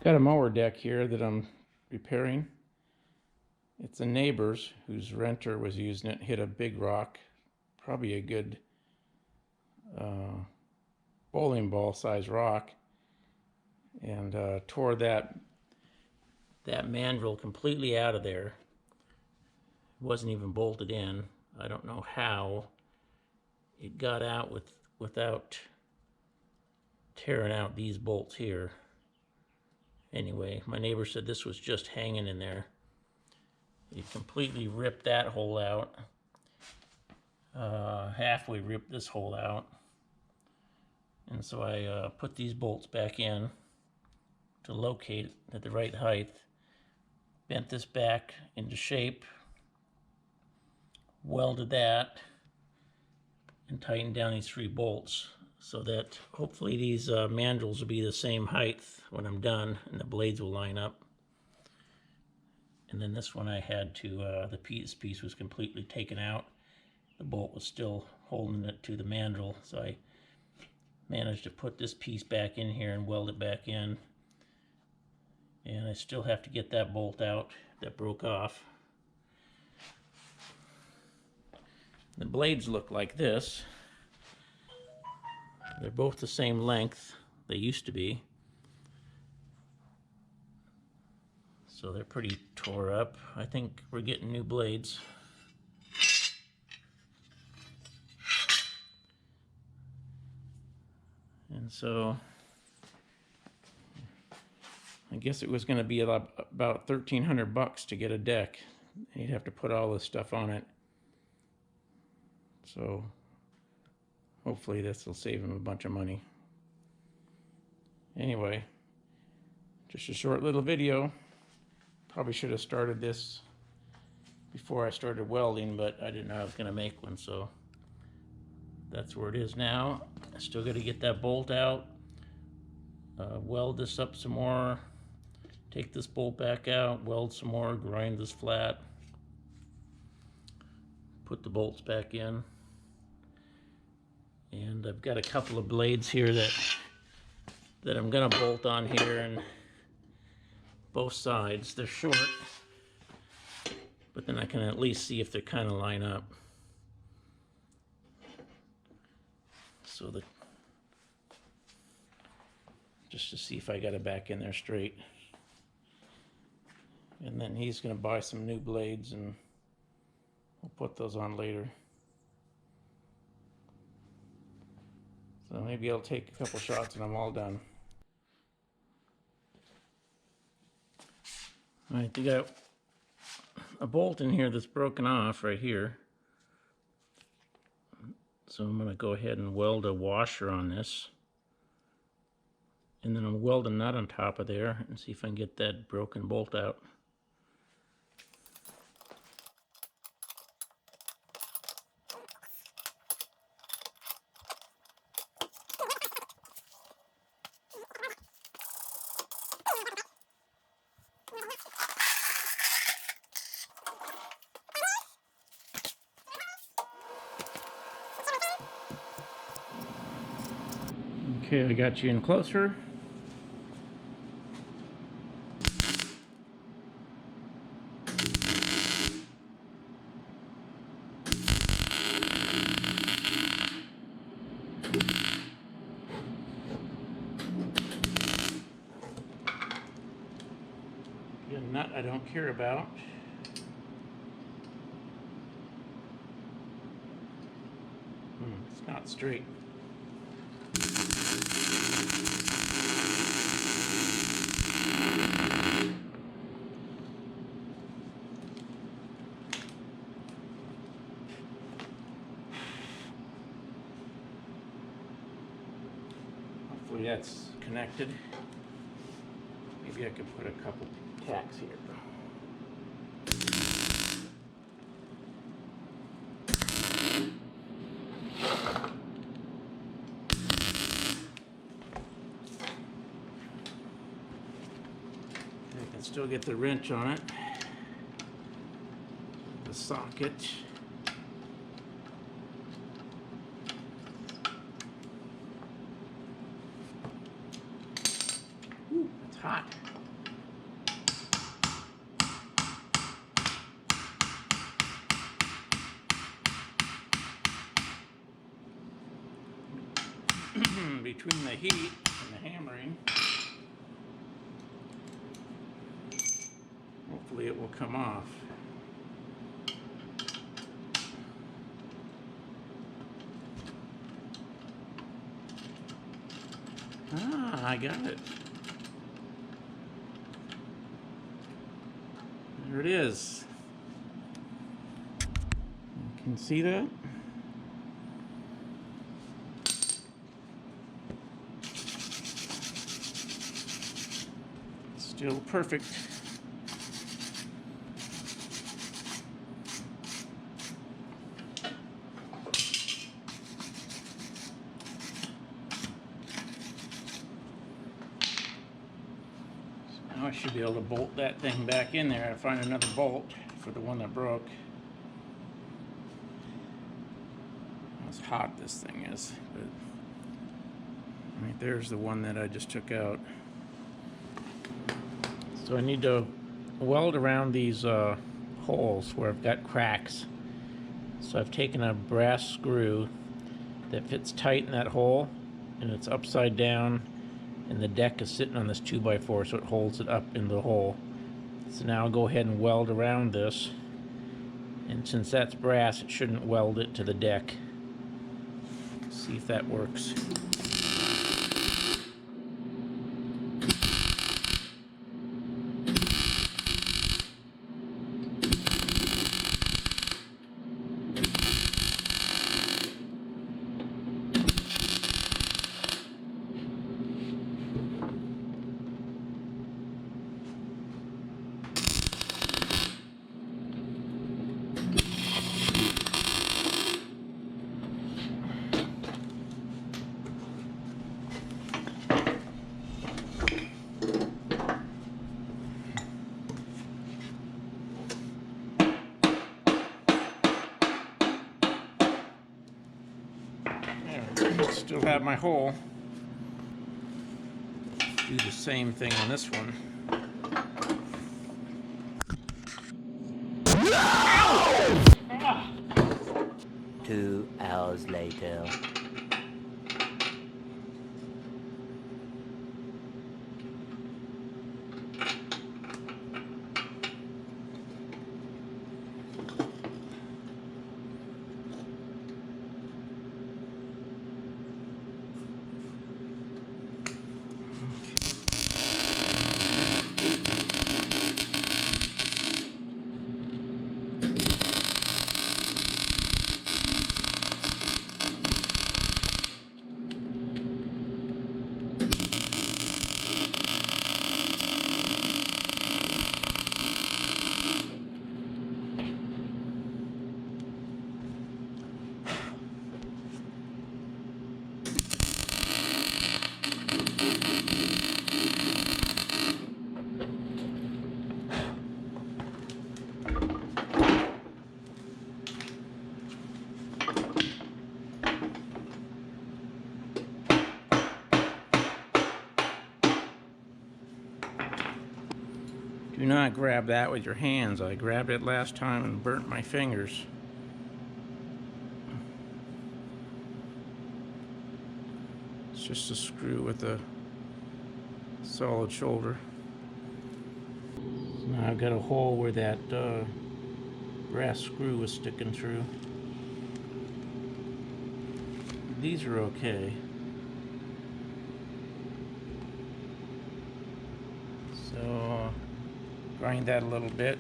Got a mower deck here that I'm repairing. It's a neighbor's whose renter was using it, hit a big rock, probably a good bowling ball size rock, and tore that mandrel completely out of there. It wasn't even bolted in. I don't know how it got out without tearing out these bolts here. Anyway, my neighbor said this was just hanging in there. He completely ripped that hole out. Halfway ripped this hole out. And so I put these bolts back in to locate it at the right height. Bent this back into shape. Welded that. And tightened down these 3 bolts so that hopefully these mandrels will be the same height when I'm done and the blades will line up. And then this one I had to, this piece was completely taken out. The bolt was still holding it to the mandrel, so I managed to put this piece back in here and weld it back in. And I still have to get that bolt out that broke off. The blades look like this. They're both the same length. They used to be. So they're pretty tore up. I think we're getting new blades. And so I guess it was going to be about $1,300 to get a deck. You'd have to put all this stuff on it. So hopefully this will save him a bunch of money. Anyway, just a short little video. Probably should have started this before I started welding, but I didn't know I was going to make one, so that's where it is now. I still got to get that bolt out, weld this up some more, take this bolt back out, weld some more, grind this flat, put the bolts back in. And I've got a couple of blades here that I'm going to bolt on here, and both sides. They're short, but then I can at least see if they kind of line up. So just to see if I got it back in there straight. And then he's going to buy some new blades, and we'll put those on later. So maybe I'll take a couple shots and I'm all done. Alright, you got a bolt in here that's broken off right here. So I'm going to go ahead and weld a washer on this. And then I'll weld a nut on top of there and see if I can get that broken bolt out. Okay, I got you in closer. Get a nut I don't care about. It's not straight. Hopefully that's connected. Maybe I could put a couple tacks here. I can still get the wrench on it. The socket. Ooh, it's hot. between the heat and the hammering, hopefully it will come off. Ah, I got it. There it is. You can see that? Still perfect. Now I should be able to bolt that thing back in there. I find another bolt for the one that broke. How hot this thing is. But right there's the one that I just took out. So I need to weld around these holes where I've got cracks. So I've taken a brass screw that fits tight in that hole, and it's upside down, and the deck is sitting on this 2x4, so it holds it up in the hole. So now I'll go ahead and weld around this, and since that's brass, it shouldn't weld it to the deck. See if that works. Still have my hole. Do the same thing on this one. 2 hours later. Do not grab that with your hands. I grabbed it last time and burnt my fingers. It's just a screw with a solid shoulder. Now I've got a hole where that brass screw was sticking through. These are okay. So grind that a little bit.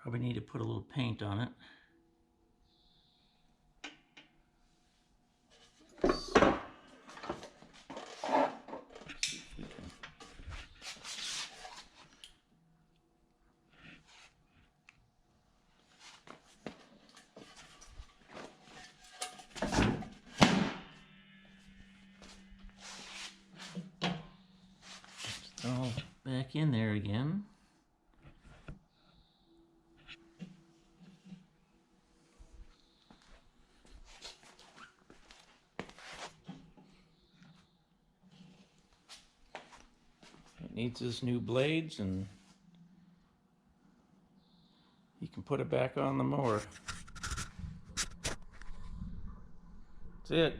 Probably need to put a little paint on it. back in there again. It needs his new blades, and he can put it back on the mower. That's it.